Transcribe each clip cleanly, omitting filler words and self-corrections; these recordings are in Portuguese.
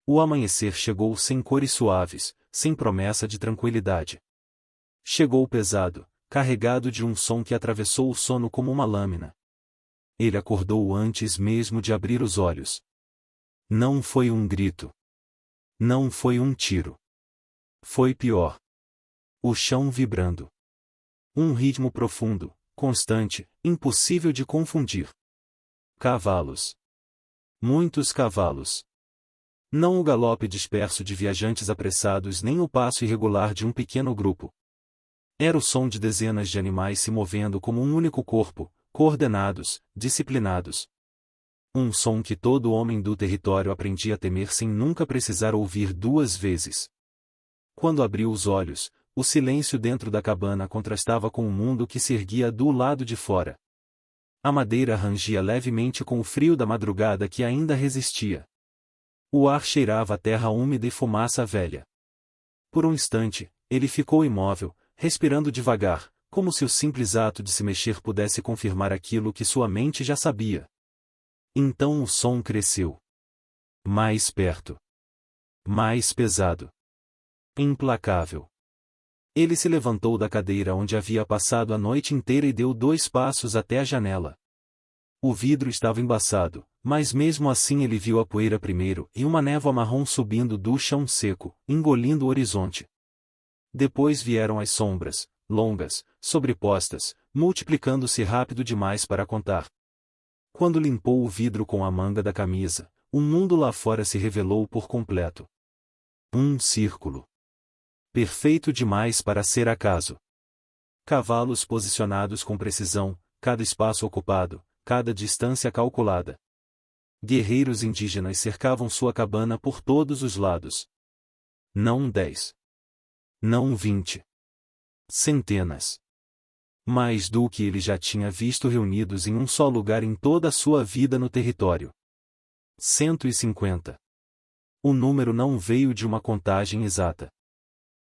O amanhecer chegou sem cores suaves, sem promessa de tranquilidade. Chegou pesado, carregado de um som que atravessou o sono como uma lâmina. Ele acordou antes mesmo de abrir os olhos. Não foi um grito. Não foi um tiro. Foi pior. O chão vibrando. Um ritmo profundo, constante, impossível de confundir. Cavalos. Muitos cavalos. Não o galope disperso de viajantes apressados nem o passo irregular de um pequeno grupo. Era o som de dezenas de animais se movendo como um único corpo, coordenados, disciplinados. Um som que todo homem do território aprendia a temer sem nunca precisar ouvir duas vezes. Quando abriu os olhos, o silêncio dentro da cabana contrastava com o mundo que se erguia do lado de fora. A madeira rangia levemente com o frio da madrugada que ainda resistia. O ar cheirava a terra úmida e fumaça velha. Por um instante, ele ficou imóvel, respirando devagar, como se o simples ato de se mexer pudesse confirmar aquilo que sua mente já sabia. Então o som cresceu. Mais perto. Mais pesado. Implacável. Ele se levantou da cadeira onde havia passado a noite inteira e deu 2 passos até a janela. O vidro estava embaçado, mas mesmo assim ele viu a poeira primeiro e uma névoa marrom subindo do chão seco, engolindo o horizonte. Depois vieram as sombras, longas, sobrepostas, multiplicando-se rápido demais para contar. Quando limpou o vidro com a manga da camisa, o mundo lá fora se revelou por completo. Um círculo. Perfeito demais para ser acaso. Cavalos posicionados com precisão, cada espaço ocupado, cada distância calculada. Guerreiros indígenas cercavam sua cabana por todos os lados. Não 10. Não 20. Centenas. Mais do que ele já tinha visto reunidos em um só lugar em toda a sua vida no território. 150. O número não veio de uma contagem exata.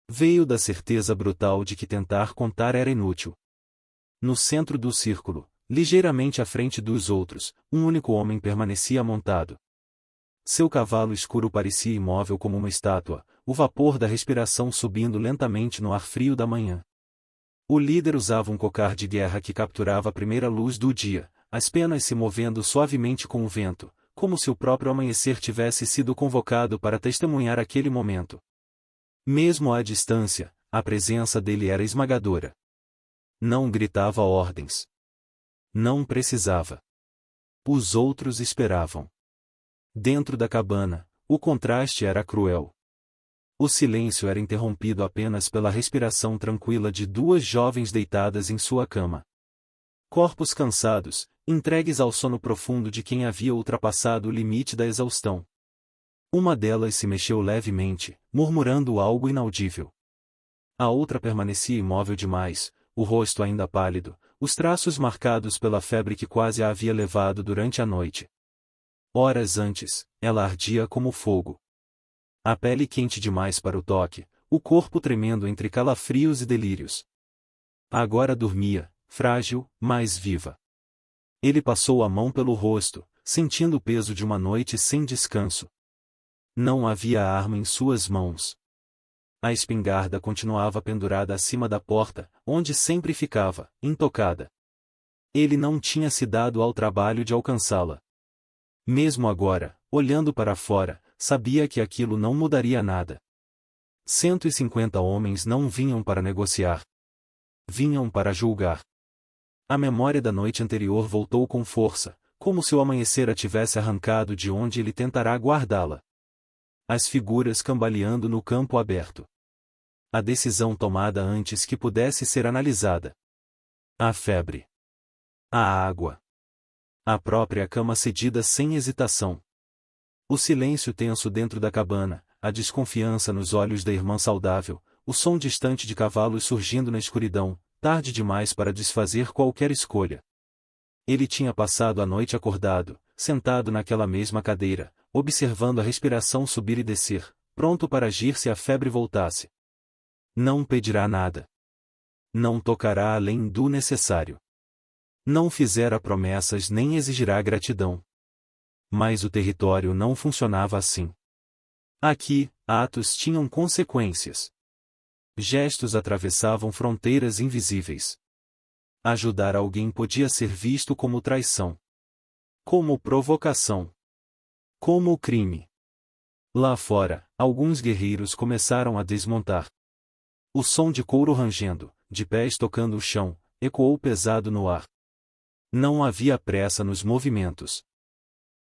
Veio da certeza brutal de que tentar contar era inútil. No centro do círculo, ligeiramente à frente dos outros, um único homem permanecia montado. Seu cavalo escuro parecia imóvel como uma estátua, o vapor da respiração subindo lentamente no ar frio da manhã. O líder usava um cocar de guerra que capturava a primeira luz do dia, as penas se movendo suavemente com o vento, como se o próprio amanhecer tivesse sido convocado para testemunhar aquele momento. Mesmo à distância, a presença dele era esmagadora. Não gritava ordens. Não precisava. Os outros esperavam. Dentro da cabana, o contraste era cruel. O silêncio era interrompido apenas pela respiração tranquila de 2 jovens deitadas em sua cama. Corpos cansados, entregues ao sono profundo de quem havia ultrapassado o limite da exaustão. Uma delas se mexeu levemente, murmurando algo inaudível. A outra permanecia imóvel demais, o rosto ainda pálido, os traços marcados pela febre que quase a havia levado durante a noite. Horas antes, ela ardia como fogo. A pele quente demais para o toque, o corpo tremendo entre calafrios e delírios. Agora dormia, frágil, mas viva. Ele passou a mão pelo rosto, sentindo o peso de uma noite sem descanso. Não havia arma em suas mãos. A espingarda continuava pendurada acima da porta, onde sempre ficava, intocada. Ele não tinha se dado ao trabalho de alcançá-la. Mesmo agora, olhando para fora, sabia que aquilo não mudaria nada. 150 homens não vinham para negociar. Vinham para julgar. A memória da noite anterior voltou com força, como se o amanhecer a tivesse arrancado de onde ele tentará guardá-la. As figuras cambaleando no campo aberto. A decisão tomada antes que pudesse ser analisada. A febre. A água. A própria cama cedida sem hesitação. O silêncio tenso dentro da cabana, a desconfiança nos olhos da irmã saudável, o som distante de cavalos surgindo na escuridão, tarde demais para desfazer qualquer escolha. Ele tinha passado a noite acordado, sentado naquela mesma cadeira, observando a respiração subir e descer, pronto para agir se a febre voltasse. Não pedirá nada. Não tocará além do necessário. Não fizera promessas nem exigirá gratidão. Mas o território não funcionava assim. Aqui, atos tinham consequências. Gestos atravessavam fronteiras invisíveis. Ajudar alguém podia ser visto como traição, como provocação, como crime. Lá fora, alguns guerreiros começaram a desmontar. O som de couro rangendo, de pés tocando o chão, ecoou pesado no ar. Não havia pressa nos movimentos.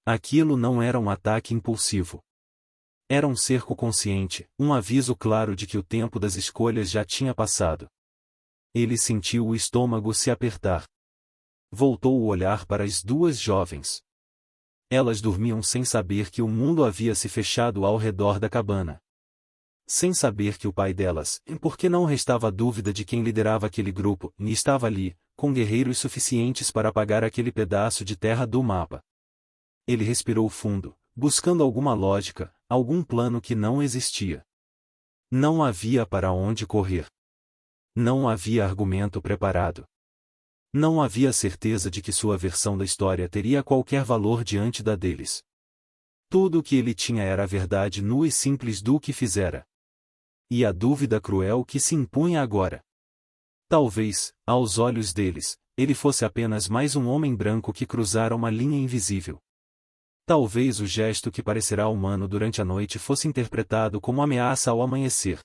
Aquilo não era um ataque impulsivo. Era um cerco consciente, um aviso claro de que o tempo das escolhas já tinha passado. Ele sentiu o estômago se apertar. Voltou o olhar para as duas jovens. Elas dormiam sem saber que o mundo havia se fechado ao redor da cabana. Sem saber que o pai delas, porque não restava dúvida de quem liderava aquele grupo, estava ali, com guerreiros suficientes para apagar aquele pedaço de terra do mapa. Ele respirou fundo, buscando alguma lógica, algum plano que não existia. Não havia para onde correr. Não havia argumento preparado. Não havia certeza de que sua versão da história teria qualquer valor diante da deles. Tudo o que ele tinha era a verdade nua e simples do que fizera. E a dúvida cruel que se impunha agora. Talvez, aos olhos deles, ele fosse apenas mais um homem branco que cruzara uma linha invisível. Talvez o gesto que parecerá humano durante a noite fosse interpretado como ameaça ao amanhecer.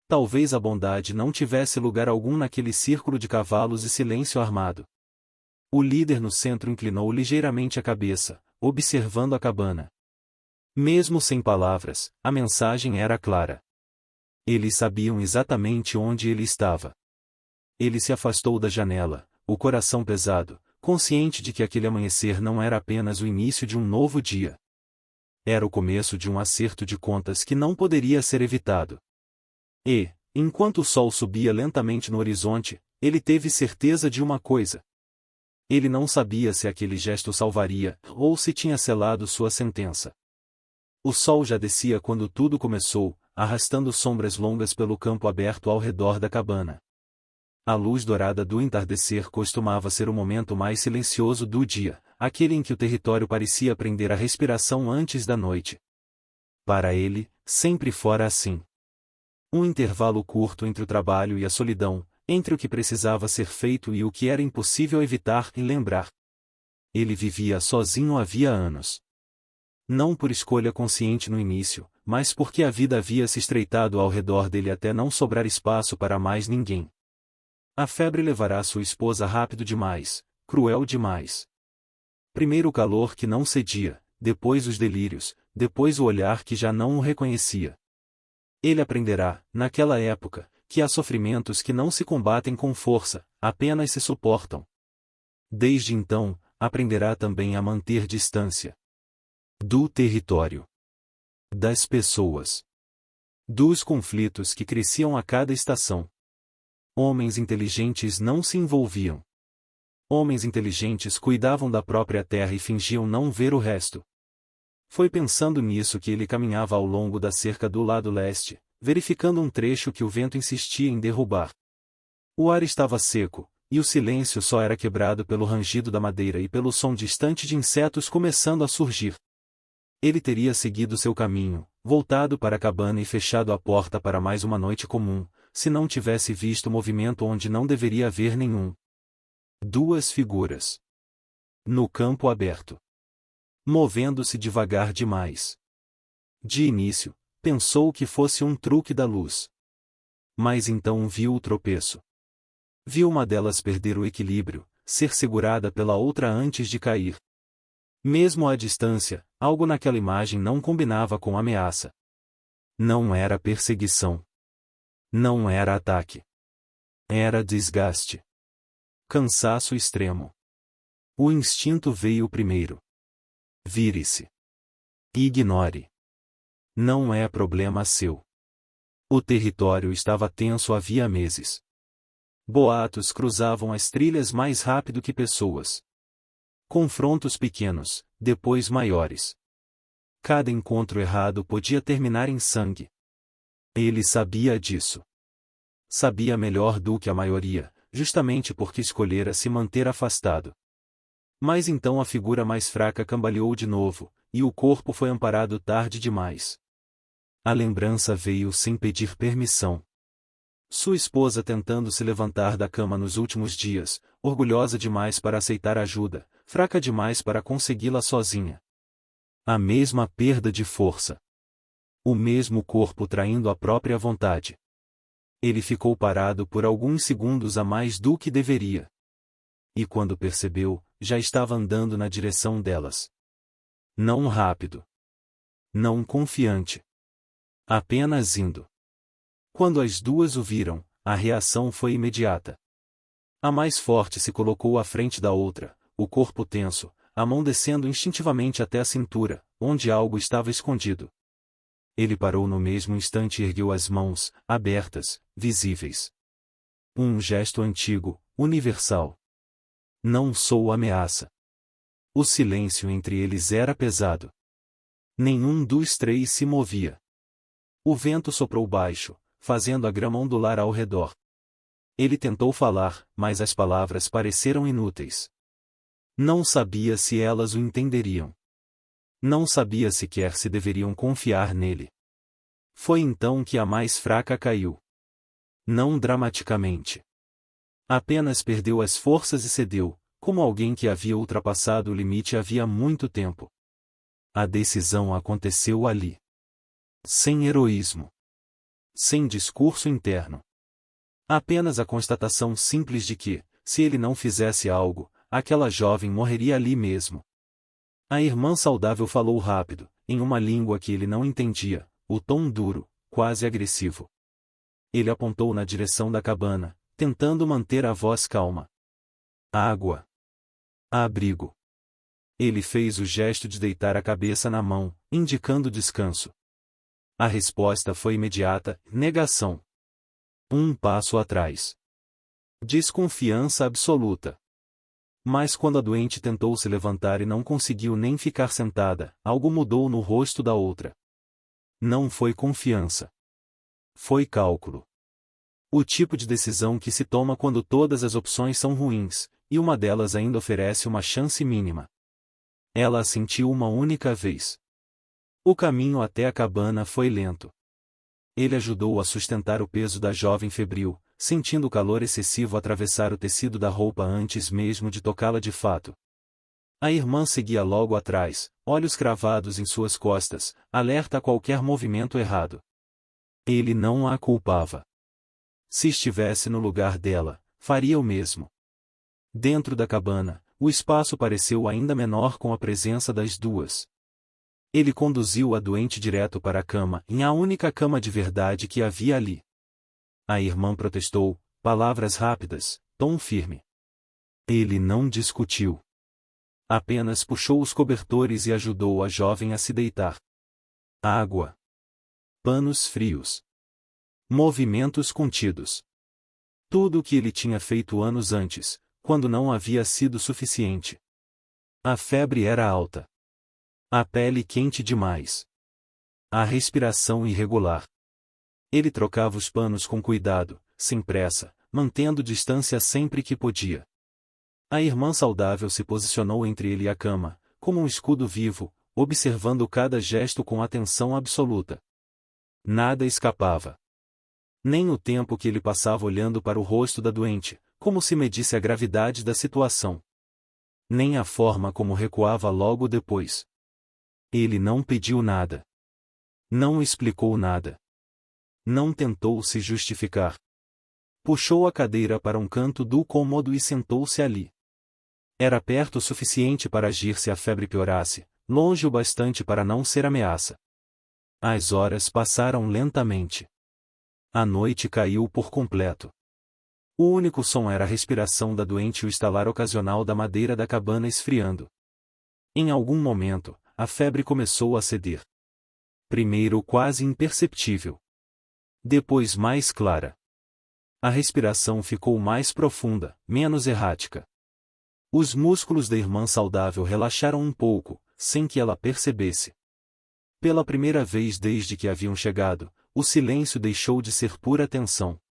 Talvez a bondade não tivesse lugar algum naquele círculo de cavalos e silêncio armado. O líder no centro inclinou ligeiramente a cabeça, observando a cabana. Mesmo sem palavras, a mensagem era clara. Eles sabiam exatamente onde ele estava. Ele se afastou da janela, o coração pesado, consciente de que aquele amanhecer não era apenas o início de um novo dia. Era o começo de um acerto de contas que não poderia ser evitado. E, enquanto o sol subia lentamente no horizonte, ele teve certeza de uma coisa. Ele não sabia se aquele gesto salvaria, ou se tinha selado sua sentença. O sol já descia quando tudo começou, arrastando sombras longas pelo campo aberto ao redor da cabana. A luz dourada do entardecer costumava ser o momento mais silencioso do dia, aquele em que o território parecia prender a respiração antes da noite. Para ele, sempre fora assim. Um intervalo curto entre o trabalho e a solidão, entre o que precisava ser feito e o que era impossível evitar e lembrar. Ele vivia sozinho havia anos. Não por escolha consciente no início, mas porque a vida havia se estreitado ao redor dele até não sobrar espaço para mais ninguém. A febre levará sua esposa rápido demais, cruel demais. Primeiro o calor que não cedia, depois os delírios, depois o olhar que já não o reconhecia. Ele aprenderá, naquela época, que há sofrimentos que não se combatem com força, apenas se suportam. Desde então, aprenderá também a manter distância. Do território. Das pessoas. Dos conflitos que cresciam a cada estação. Homens inteligentes não se envolviam. Homens inteligentes cuidavam da própria terra e fingiam não ver o resto. Foi pensando nisso que ele caminhava ao longo da cerca do lado leste, verificando um trecho que o vento insistia em derrubar. O ar estava seco, e o silêncio só era quebrado pelo rangido da madeira e pelo som distante de insetos começando a surgir. Ele teria seguido seu caminho, voltado para a cabana e fechado a porta para mais uma noite comum, se não tivesse visto movimento onde não deveria haver nenhum. Duas figuras. No campo aberto. Movendo-se devagar demais. De início, pensou que fosse um truque da luz. Mas então viu o tropeço. Viu uma delas perder o equilíbrio, ser segurada pela outra antes de cair. Mesmo à distância, algo naquela imagem não combinava com ameaça. Não era perseguição. Não era ataque. Era desgaste. Cansaço extremo. O instinto veio primeiro. Vire-se. Ignore. Não é problema seu. O território estava tenso havia meses. Boatos cruzavam as trilhas mais rápido que pessoas. Confrontos pequenos, depois maiores. Cada encontro errado podia terminar em sangue. Ele sabia disso. Sabia melhor do que a maioria, justamente porque escolhera se manter afastado. Mas então a figura mais fraca cambaleou de novo, e o corpo foi amparado tarde demais. A lembrança veio sem pedir permissão. Sua esposa tentando se levantar da cama nos últimos dias, orgulhosa demais para aceitar ajuda, fraca demais para consegui-la sozinha. A mesma perda de força. O mesmo corpo traindo a própria vontade. Ele ficou parado por alguns segundos a mais do que deveria. E quando percebeu, já estava andando na direção delas. Não rápido. Não confiante. Apenas indo. Quando as duas o viram, a reação foi imediata. A mais forte se colocou à frente da outra, o corpo tenso, a mão descendo instintivamente até a cintura, onde algo estava escondido. Ele parou no mesmo instante e ergueu as mãos, abertas, visíveis. Um gesto antigo, universal. Não sou ameaça. O silêncio entre eles era pesado. Nenhum dos três se movia. O vento soprou baixo, fazendo a grama ondular ao redor. Ele tentou falar, mas as palavras pareceram inúteis. Não sabia se elas o entenderiam. Não sabia sequer se deveriam confiar nele. Foi então que a mais fraca caiu. Não dramaticamente. Apenas perdeu as forças e cedeu, como alguém que havia ultrapassado o limite havia muito tempo. A decisão aconteceu ali. Sem heroísmo. Sem discurso interno. Apenas a constatação simples de que, se ele não fizesse algo, aquela jovem morreria ali mesmo. A irmã saudável falou rápido, em uma língua que ele não entendia, o tom duro, quase agressivo. Ele apontou na direção da cabana, tentando manter a voz calma. Água. Abrigo. Ele fez o gesto de deitar a cabeça na mão, indicando descanso. A resposta foi imediata: negação. Um passo atrás. Desconfiança absoluta. Mas quando a doente tentou se levantar e não conseguiu nem ficar sentada, algo mudou no rosto da outra. Não foi confiança. Foi cálculo. O tipo de decisão que se toma quando todas as opções são ruins, e uma delas ainda oferece uma chance mínima. Ela a sentiu uma única vez. O caminho até a cabana foi lento. Ele ajudou a sustentar o peso da jovem febril, sentindo o calor excessivo atravessar o tecido da roupa antes mesmo de tocá-la de fato. A irmã seguia logo atrás, olhos cravados em suas costas, alerta a qualquer movimento errado. Ele não a culpava. Se estivesse no lugar dela, faria o mesmo. Dentro da cabana, o espaço pareceu ainda menor com a presença das duas. Ele conduziu a doente direto para a cama, em a única cama de verdade que havia ali. A irmã protestou, palavras rápidas, tom firme. Ele não discutiu. Apenas puxou os cobertores e ajudou a jovem a se deitar. Água. Panos frios. Movimentos contidos. Tudo o que ele tinha feito anos antes, quando não havia sido suficiente. A febre era alta. A pele quente demais. A respiração irregular. Ele trocava os panos com cuidado, sem pressa, mantendo distância sempre que podia. A irmã saudável se posicionou entre ele e a cama, como um escudo vivo, observando cada gesto com atenção absoluta. Nada escapava. Nem o tempo que ele passava olhando para o rosto da doente, como se medisse a gravidade da situação. Nem a forma como recuava logo depois. Ele não pediu nada. Não explicou nada. Não tentou se justificar. Puxou a cadeira para um canto do cômodo e sentou-se ali. Era perto o suficiente para agir se a febre piorasse, longe o bastante para não ser ameaça. As horas passaram lentamente. A noite caiu por completo. O único som era a respiração da doente e o estalar ocasional da madeira da cabana esfriando. Em algum momento, a febre começou a ceder. Primeiro quase imperceptível. Depois mais clara. A respiração ficou mais profunda, menos errática. Os músculos da irmã saudável relaxaram um pouco, sem que ela percebesse. Pela primeira vez desde que haviam chegado, o silêncio deixou de ser pura tensão.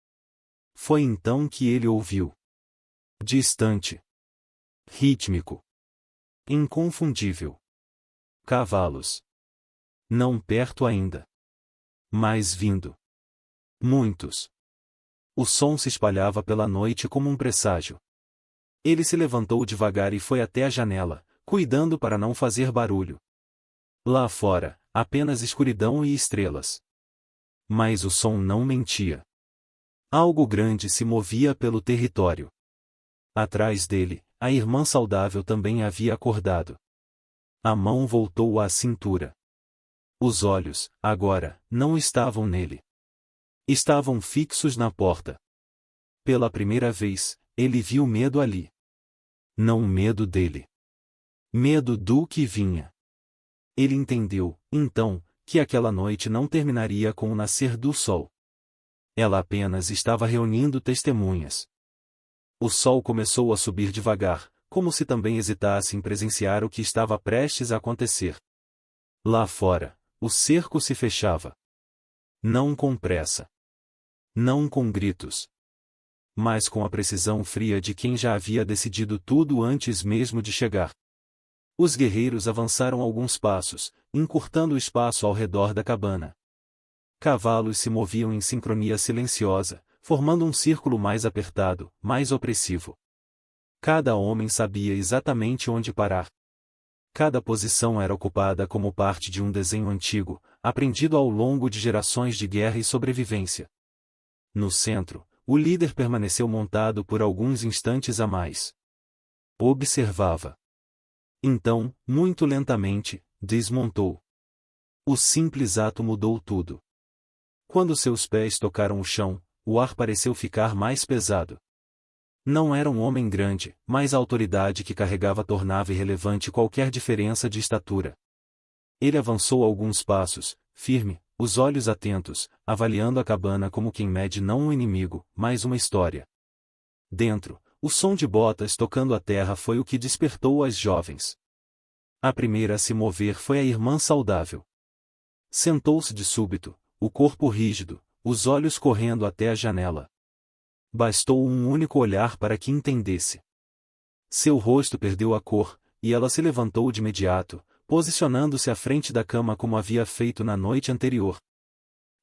Foi então que ele ouviu. Distante. Rítmico. Inconfundível. Cavalos. Não perto ainda. Mais vindo. Muitos. O som se espalhava pela noite como um presságio. Ele se levantou devagar e foi até a janela, cuidando para não fazer barulho. Lá fora, apenas escuridão e estrelas. Mas o som não mentia. Algo grande se movia pelo território. Atrás dele, a irmã saudável também havia acordado. A mão voltou à cintura. Os olhos, agora, não estavam nele. Estavam fixos na porta. Pela primeira vez, ele viu medo ali. Não medo dele. Medo do que vinha. Ele entendeu, então, que aquela noite não terminaria com o nascer do sol. Ela apenas estava reunindo testemunhas. O sol começou a subir devagar, como se também hesitasse em presenciar o que estava prestes a acontecer. Lá fora, o cerco se fechava. Não com pressa. Não com gritos. Mas com a precisão fria de quem já havia decidido tudo antes mesmo de chegar. Os guerreiros avançaram alguns passos, encurtando o espaço ao redor da cabana. Cavalos se moviam em sincronia silenciosa, formando um círculo mais apertado, mais opressivo. Cada homem sabia exatamente onde parar. Cada posição era ocupada como parte de um desenho antigo, aprendido ao longo de gerações de guerra e sobrevivência. No centro, o líder permaneceu montado por alguns instantes a mais. Observava. Então, muito lentamente, desmontou. O simples ato mudou tudo. Quando seus pés tocaram o chão, o ar pareceu ficar mais pesado. Não era um homem grande, mas a autoridade que carregava tornava irrelevante qualquer diferença de estatura. Ele avançou alguns passos, firme, os olhos atentos, avaliando a cabana como quem mede não um inimigo, mas uma história. Dentro, o som de botas tocando a terra foi o que despertou as jovens. A primeira a se mover foi a irmã saudável. Sentou-se de súbito, o corpo rígido, os olhos correndo até a janela. Bastou um único olhar para que entendesse. Seu rosto perdeu a cor, e ela se levantou de imediato, posicionando-se à frente da cama como havia feito na noite anterior.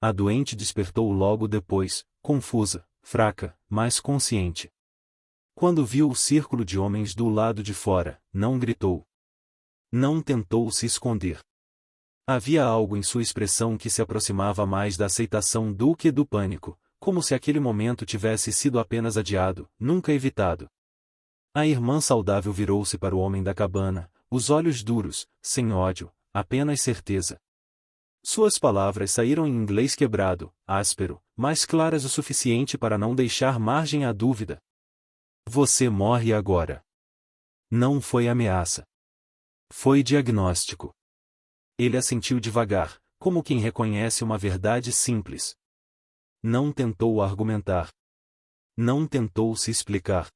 A doente despertou logo depois, confusa, fraca, mas consciente. Quando viu o círculo de homens do lado de fora, não gritou. Não tentou se esconder. Havia algo em sua expressão que se aproximava mais da aceitação do que do pânico, como se aquele momento tivesse sido apenas adiado, nunca evitado. A irmã saudável virou-se para o homem da cabana, os olhos duros, sem ódio, apenas certeza. Suas palavras saíram em inglês quebrado, áspero, mas claras o suficiente para não deixar margem à dúvida. Você morre agora. Não foi ameaça. Foi diagnóstico. Ele assentiu devagar, como quem reconhece uma verdade simples. Não tentou argumentar. Não tentou se explicar.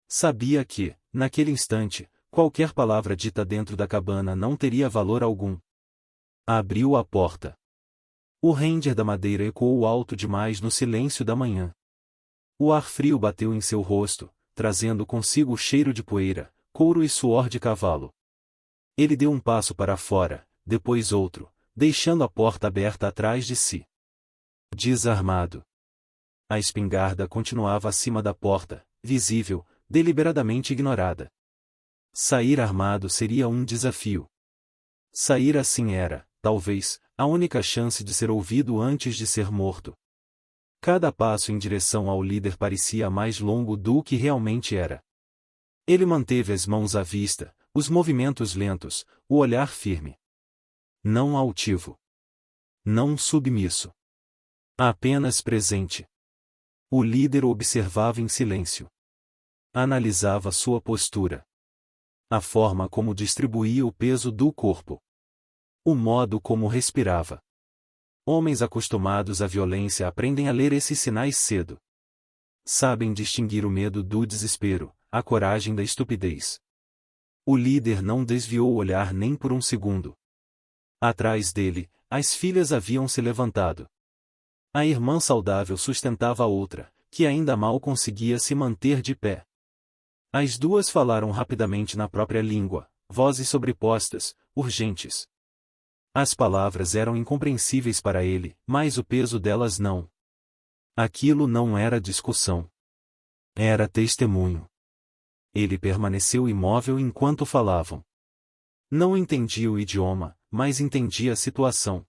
Sabia que, naquele instante, qualquer palavra dita dentro da cabana não teria valor algum. Abriu a porta. O render da madeira ecoou alto demais no silêncio da manhã. O ar frio bateu em seu rosto, trazendo consigo o cheiro de poeira, couro e suor de cavalo. Ele deu um passo para fora, depois outro, deixando a porta aberta atrás de si. Desarmado. A espingarda continuava acima da porta, visível, deliberadamente ignorada. Sair armado seria um desafio. Sair assim era, talvez, a única chance de ser ouvido antes de ser morto. Cada passo em direção ao líder parecia mais longo do que realmente era. Ele manteve as mãos à vista, os movimentos lentos, o olhar firme. Não altivo. Não submisso. Apenas presente. O líder observava em silêncio. Analisava sua postura. A forma como distribuía o peso do corpo. O modo como respirava. Homens acostumados à violência aprendem a ler esses sinais cedo. Sabem distinguir o medo do desespero, a coragem da estupidez. O líder não desviou o olhar nem por um segundo. Atrás dele, as filhas haviam se levantado. A irmã saudável sustentava a outra, que ainda mal conseguia se manter de pé. As duas falaram rapidamente na própria língua, vozes sobrepostas, urgentes. As palavras eram incompreensíveis para ele, mas o peso delas não. Aquilo não era discussão. Era testemunho. Ele permaneceu imóvel enquanto falavam. Não entendia o idioma, mas entendia a situação.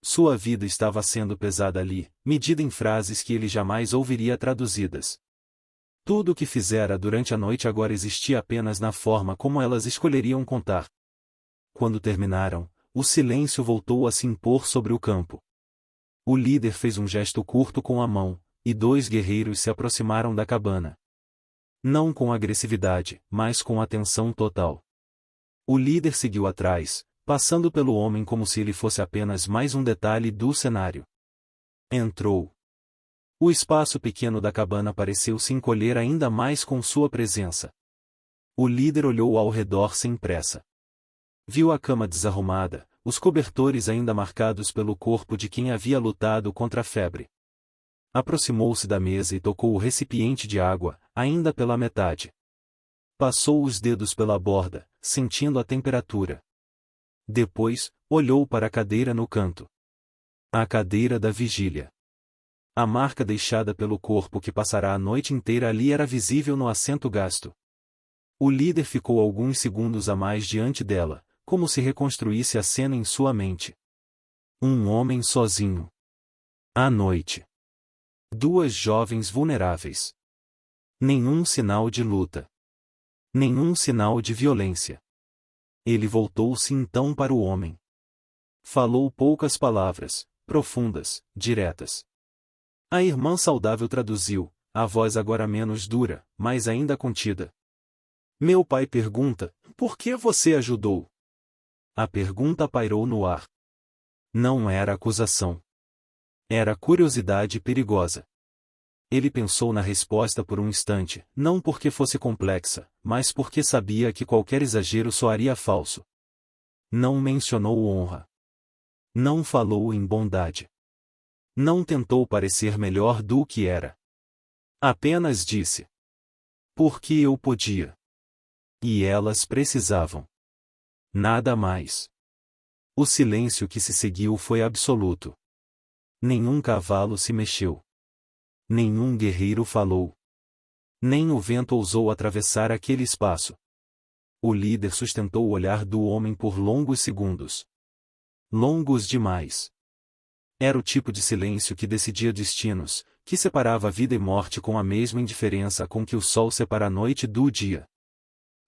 Sua vida estava sendo pesada ali, medida em frases que ele jamais ouviria traduzidas. Tudo o que fizera durante a noite agora existia apenas na forma como elas escolheriam contar. Quando terminaram, o silêncio voltou a se impor sobre o campo. O líder fez um gesto curto com a mão, e 2 guerreiros se aproximaram da cabana. Não com agressividade, mas com atenção total. O líder seguiu atrás, passando pelo homem como se ele fosse apenas mais um detalhe do cenário. Entrou. O espaço pequeno da cabana pareceu se encolher ainda mais com sua presença. O líder olhou ao redor sem pressa. Viu a cama desarrumada, os cobertores ainda marcados pelo corpo de quem havia lutado contra a febre. Aproximou-se da mesa e tocou o recipiente de água, ainda pela metade. Passou os dedos pela borda, sentindo a temperatura. Depois, olhou para a cadeira no canto. A cadeira da vigília. A marca deixada pelo corpo que passará a noite inteira ali era visível no assento gasto. O líder ficou alguns segundos a mais diante dela, como se reconstruísse a cena em sua mente. Um homem sozinho. À noite. 2 jovens vulneráveis. Nenhum sinal de luta. Nenhum sinal de violência. Ele voltou-se então para o homem. Falou poucas palavras, profundas, diretas. A irmã saudável traduziu, a voz agora menos dura, mas ainda contida. Meu pai pergunta, por que você ajudou? A pergunta pairou no ar. Não era acusação. Era curiosidade perigosa. Ele pensou na resposta por um instante, não porque fosse complexa, mas porque sabia que qualquer exagero soaria falso. Não mencionou honra. Não falou em bondade. Não tentou parecer melhor do que era. Apenas disse. Porque eu podia. E elas precisavam. Nada mais. O silêncio que se seguiu foi absoluto. Nenhum cavalo se mexeu. Nenhum guerreiro falou. Nem o vento ousou atravessar aquele espaço. O líder sustentou o olhar do homem por longos segundos. Longos demais. Era o tipo de silêncio que decidia destinos, que separava vida e morte com a mesma indiferença com que o sol separa a noite do dia.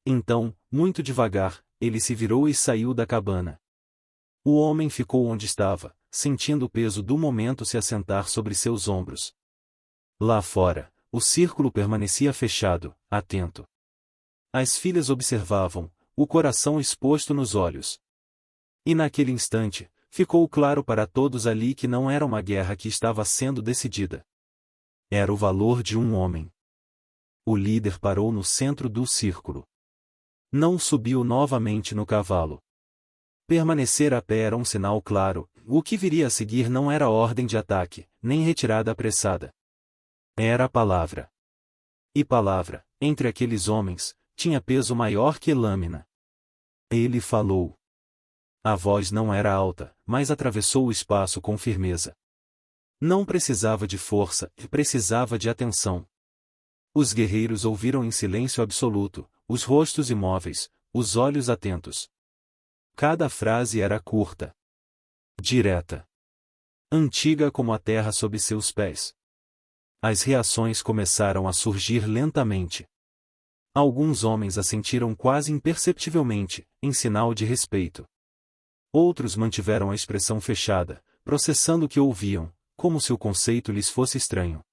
Então, muito devagar, ele se virou e saiu da cabana. O homem ficou onde estava, sentindo o peso do momento se assentar sobre seus ombros. Lá fora, o círculo permanecia fechado, atento. As filhas observavam, o coração exposto nos olhos. E naquele instante, ficou claro para todos ali que não era uma guerra que estava sendo decidida. Era o valor de um homem. O líder parou no centro do círculo. Não subiu novamente no cavalo. Permanecer a pé era um sinal claro, o que viria a seguir não era ordem de ataque, nem retirada apressada. Era a palavra. E palavra, entre aqueles homens, tinha peso maior que lâmina. Ele falou. A voz não era alta, mas atravessou o espaço com firmeza. Não precisava de força, precisava de atenção. Os guerreiros ouviram em silêncio absoluto, os rostos imóveis, os olhos atentos. Cada frase era curta. Direta. Antiga como a terra sob seus pés. As reações começaram a surgir lentamente. Alguns homens assentiram quase imperceptivelmente, em sinal de respeito. Outros mantiveram a expressão fechada, processando o que ouviam, como se o conceito lhes fosse estranho.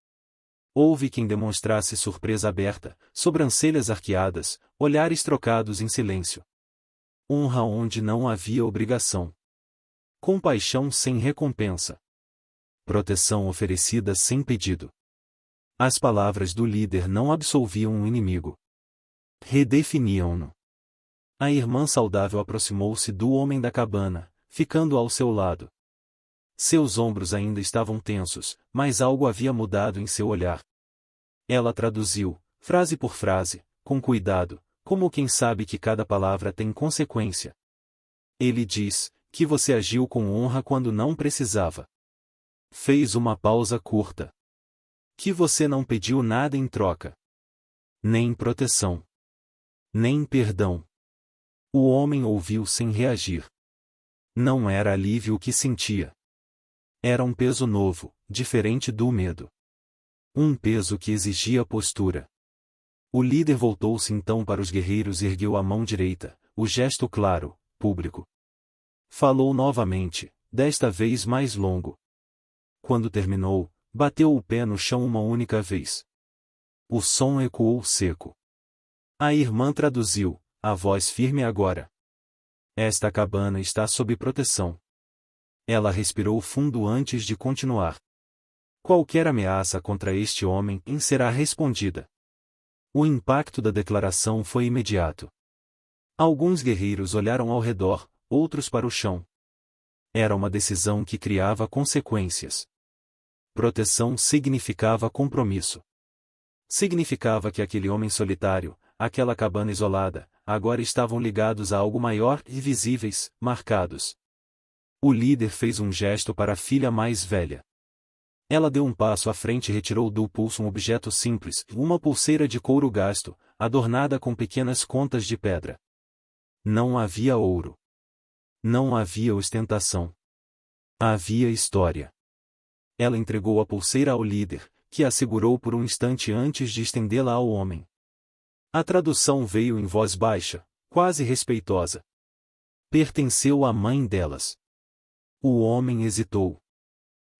Houve quem demonstrasse surpresa aberta, sobrancelhas arqueadas, olhares trocados em silêncio. Honra onde não havia obrigação. Compaixão sem recompensa. Proteção oferecida sem pedido. As palavras do líder não absolviam um inimigo. Redefiniam-no. A irmã saudável aproximou-se do homem da cabana, ficando ao seu lado. Seus ombros ainda estavam tensos, mas algo havia mudado em seu olhar. Ela traduziu, frase por frase, com cuidado, como quem sabe que cada palavra tem consequência. Ele diz, que você agiu com honra quando não precisava. Fez uma pausa curta. Que você não pediu nada em troca. Nem proteção. Nem perdão. O homem ouviu sem reagir. Não era alívio o que sentia. Era um peso novo, diferente do medo. Um peso que exigia postura. O líder voltou-se então para os guerreiros e ergueu a mão direita, o gesto claro, público. Falou novamente, desta vez mais longo. Quando terminou, bateu o pé no chão uma única vez. O som ecoou seco. A irmã traduziu, a voz firme agora. Esta cabana está sob proteção. Ela respirou fundo antes de continuar. Qualquer ameaça contra este homem será respondida. O impacto da declaração foi imediato. Alguns guerreiros olharam ao redor, outros para o chão. Era uma decisão que criava consequências. Proteção significava compromisso. Significava que aquele homem solitário, aquela cabana isolada, agora estavam ligados a algo maior e visíveis, marcados. O líder fez um gesto para a filha mais velha. Ela deu um passo à frente e retirou do pulso um objeto simples, uma pulseira de couro gasto, adornada com pequenas contas de pedra. Não havia ouro. Não havia ostentação. Havia história. Ela entregou a pulseira ao líder, que a segurou por um instante antes de estendê-la ao homem. A tradução veio em voz baixa, quase respeitosa. Pertenceu à mãe delas. O homem hesitou.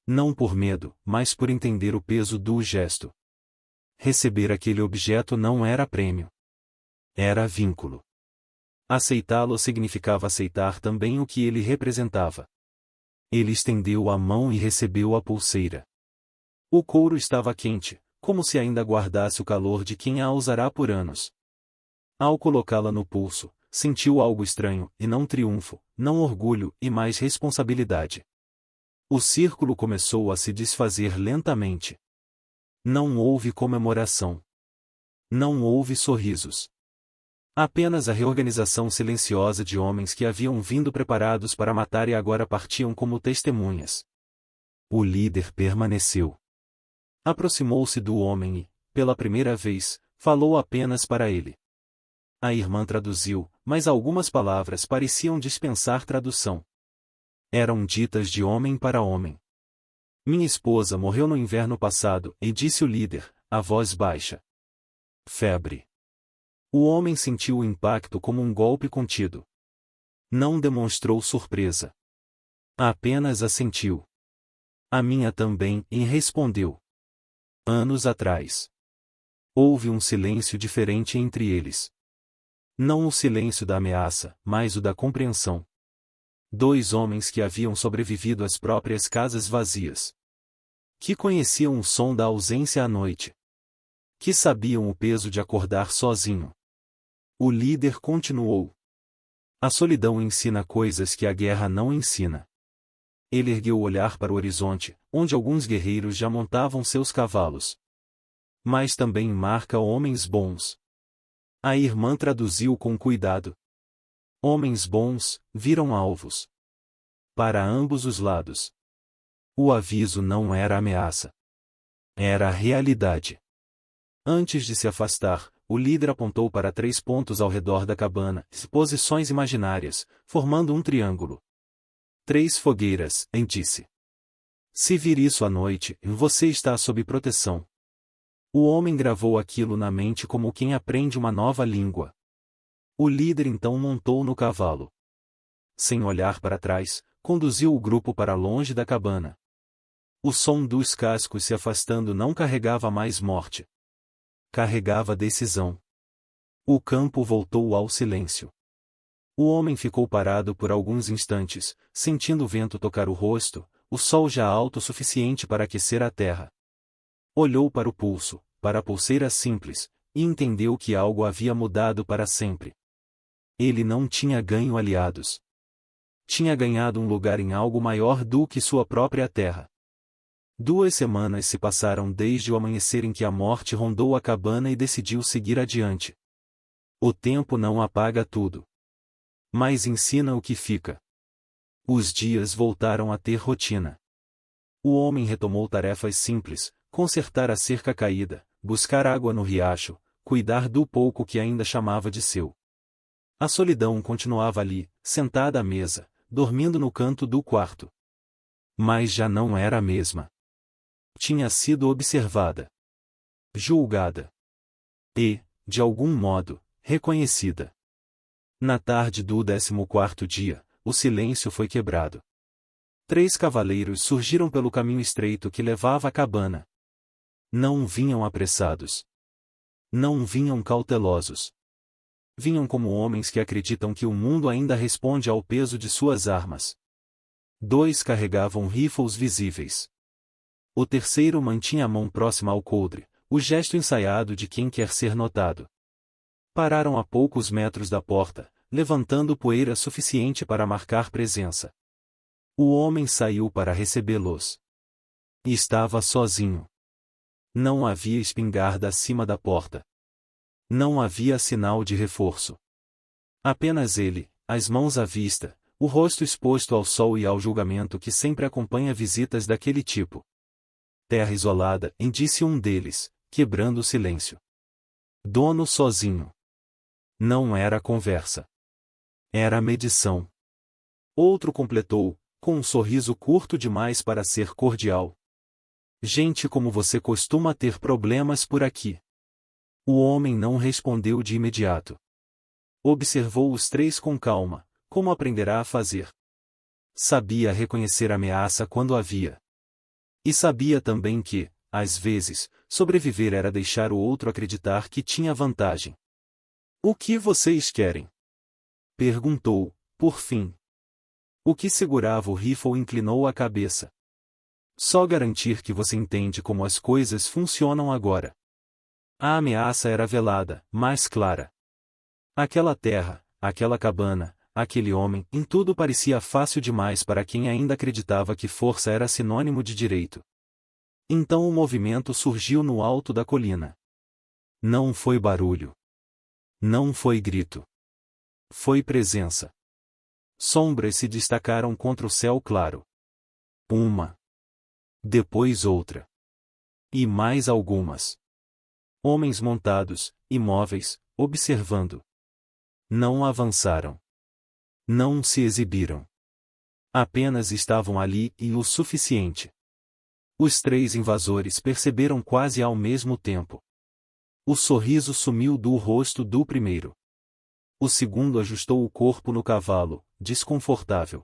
Não por medo, mas por entender o peso do gesto. Receber aquele objeto não era prêmio. Era vínculo. Aceitá-lo significava aceitar também o que ele representava. Ele estendeu a mão e recebeu a pulseira. O couro estava quente, como se ainda guardasse o calor de quem a usará por anos. Ao colocá-la no pulso, sentiu algo estranho, e não triunfo, não orgulho, e mais responsabilidade. O círculo começou a se desfazer lentamente. Não houve comemoração. Não houve sorrisos. Apenas a reorganização silenciosa de homens que haviam vindo preparados para matar e agora partiam como testemunhas. O líder permaneceu. Aproximou-se do homem e, pela primeira vez, falou apenas para ele. A irmã traduziu, mas algumas palavras pareciam dispensar tradução. Eram ditas de homem para homem. Minha esposa morreu no inverno passado, e disse o líder, a voz baixa. Febre. O homem sentiu o impacto como um golpe contido. Não demonstrou surpresa. Apenas assentiu. A minha também, e respondeu. Anos atrás. Houve um silêncio diferente entre eles. Não o silêncio da ameaça, mas o da compreensão. Dois homens que haviam sobrevivido às próprias casas vazias. Que conheciam o som da ausência à noite. Que sabiam o peso de acordar sozinho. O líder continuou. A solidão ensina coisas que a guerra não ensina. Ele ergueu o olhar para o horizonte, onde alguns guerreiros já montavam seus cavalos. Mas também marca homens bons. A irmã traduziu com cuidado. Homens bons, viram alvos. Para ambos os lados. O aviso não era ameaça. Era a realidade. Antes de se afastar, o líder apontou para 3 pontos ao redor da cabana, posições imaginárias, formando um triângulo. 3 fogueiras, disse. Se vir isso à noite, você está sob proteção. O homem gravou aquilo na mente como quem aprende uma nova língua. O líder então montou no cavalo. Sem olhar para trás, conduziu o grupo para longe da cabana. O som dos cascos se afastando não carregava mais morte. Carregava decisão. O campo voltou ao silêncio. O homem ficou parado por alguns instantes, sentindo o vento tocar o rosto, o sol já alto o suficiente para aquecer a terra. Olhou para o pulso, para a pulseira simples, e entendeu que algo havia mudado para sempre. Ele não tinha ganho aliados. Tinha ganhado um lugar em algo maior do que sua própria terra. 2 semanas se passaram desde o amanhecer em que a morte rondou a cabana e decidiu seguir adiante. O tempo não apaga tudo. Mas ensina o que fica. Os dias voltaram a ter rotina. O homem retomou tarefas simples, consertar a cerca caída, buscar água no riacho, cuidar do pouco que ainda chamava de seu. A solidão continuava ali, sentada à mesa, dormindo no canto do quarto. Mas já não era a mesma. Tinha sido observada, julgada e, de algum modo, reconhecida. Na tarde do 14º dia, o silêncio foi quebrado. 3 cavaleiros surgiram pelo caminho estreito que levava à cabana. Não vinham apressados. Não vinham cautelosos. Vinham como homens que acreditam que o mundo ainda responde ao peso de suas armas. 2 carregavam rifles visíveis. O terceiro mantinha a mão próxima ao coldre, o gesto ensaiado de quem quer ser notado. Pararam a poucos metros da porta, levantando poeira suficiente para marcar presença. O homem saiu para recebê-los. E estava sozinho. Não havia espingarda acima da porta. Não havia sinal de reforço. Apenas ele, as mãos à vista, o rosto exposto ao sol e ao julgamento que sempre acompanha visitas daquele tipo. Terra isolada, disse um deles, quebrando o silêncio. Dono sozinho. Não era conversa. Era medição. Outro completou, com um sorriso curto demais para ser cordial. Gente como você costuma ter problemas por aqui. O homem não respondeu de imediato. Observou os 3 com calma, como aprenderá a fazer. Sabia reconhecer ameaça quando havia. E sabia também que, às vezes, sobreviver era deixar o outro acreditar que tinha vantagem. O que vocês querem? Perguntou, por fim. O que segurava o rifle inclinou a cabeça. Só garantir que você entende como as coisas funcionam agora. A ameaça era velada, mas clara. Aquela terra, aquela cabana, aquele homem, em tudo parecia fácil demais para quem ainda acreditava que força era sinônimo de direito. Então o movimento surgiu no alto da colina. Não foi barulho. Não foi grito. Foi presença. Sombras se destacaram contra o céu claro. Uma. Depois outra. E mais algumas. Homens montados, imóveis, observando. Não avançaram. Não se exibiram. Apenas estavam ali e o suficiente. Os 3 invasores perceberam quase ao mesmo tempo. O sorriso sumiu do rosto do primeiro. O segundo ajustou o corpo no cavalo, desconfortável.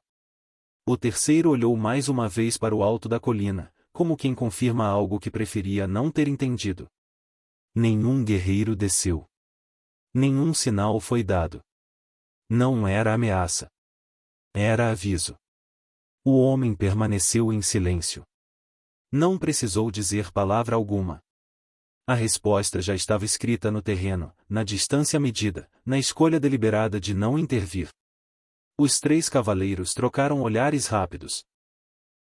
O terceiro olhou mais uma vez para o alto da colina, como quem confirma algo que preferia não ter entendido. Nenhum guerreiro desceu. Nenhum sinal foi dado. Não era ameaça. Era aviso. O homem permaneceu em silêncio. Não precisou dizer palavra alguma. A resposta já estava escrita no terreno, na distância medida, na escolha deliberada de não intervir. Os 3 cavaleiros trocaram olhares rápidos.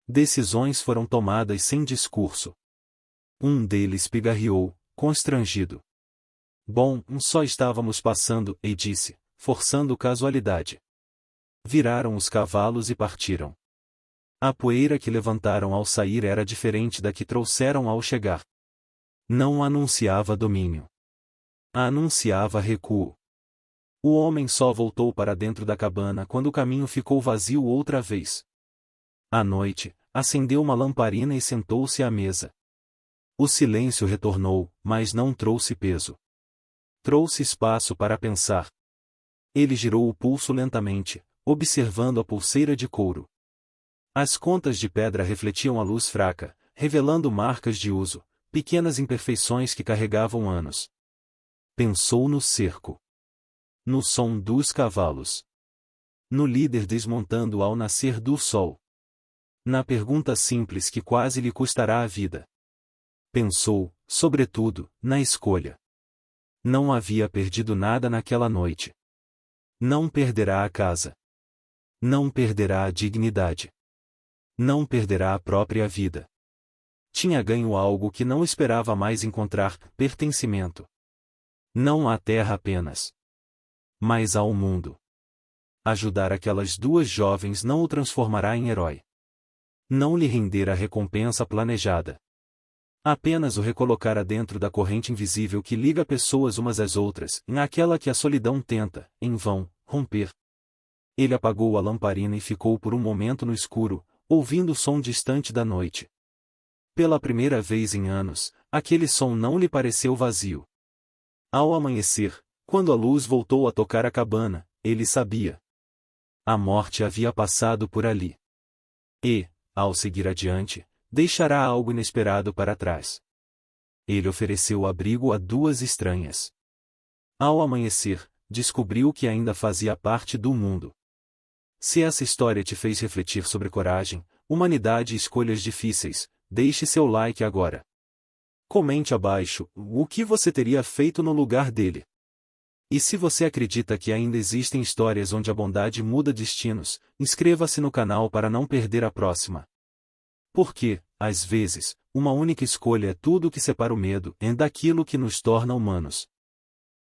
Decisões foram tomadas sem discurso. Um deles pigarreou, constrangido. Bom, só estávamos passando, e disse, forçando casualidade. Viraram os cavalos e partiram. A poeira que levantaram ao sair era diferente da que trouxeram ao chegar. Não anunciava domínio. Anunciava recuo. O homem só voltou para dentro da cabana quando o caminho ficou vazio outra vez. À noite, acendeu uma lamparina e sentou-se à mesa. O silêncio retornou, mas não trouxe peso. Trouxe espaço para pensar. Ele girou o pulso lentamente, observando a pulseira de couro. As contas de pedra refletiam a luz fraca, revelando marcas de uso, pequenas imperfeições que carregavam anos. Pensou no cerco. No som dos cavalos. No líder desmontando ao nascer do sol. Na pergunta simples que quase lhe custará a vida. Pensou, sobretudo, na escolha. Não havia perdido nada naquela noite. Não perderá a casa. Não perderá a dignidade. Não perderá a própria vida. Tinha ganho algo que não esperava mais encontrar, pertencimento. Não à terra apenas, mas ao mundo. Ajudar aquelas duas jovens não o transformará em herói. Não lhe render a recompensa planejada. Apenas o recolocará dentro da corrente invisível que liga pessoas umas às outras, naquela que a solidão tenta, em vão, romper. Ele apagou a lamparina e ficou por um momento no escuro, ouvindo o som distante da noite. Pela primeira vez em anos, aquele som não lhe pareceu vazio. Ao amanhecer, quando a luz voltou a tocar a cabana, ele sabia. A morte havia passado por ali. E, ao seguir adiante, deixará algo inesperado para trás. Ele ofereceu abrigo a duas estranhas. Ao amanhecer, descobriu que ainda fazia parte do mundo. Se essa história te fez refletir sobre coragem, humanidade e escolhas difíceis, deixe seu like agora. Comente abaixo o que você teria feito no lugar dele. E se você acredita que ainda existem histórias onde a bondade muda destinos, inscreva-se no canal para não perder a próxima. Porque, às vezes, uma única escolha é tudo o que separa o medo daquilo que nos torna humanos.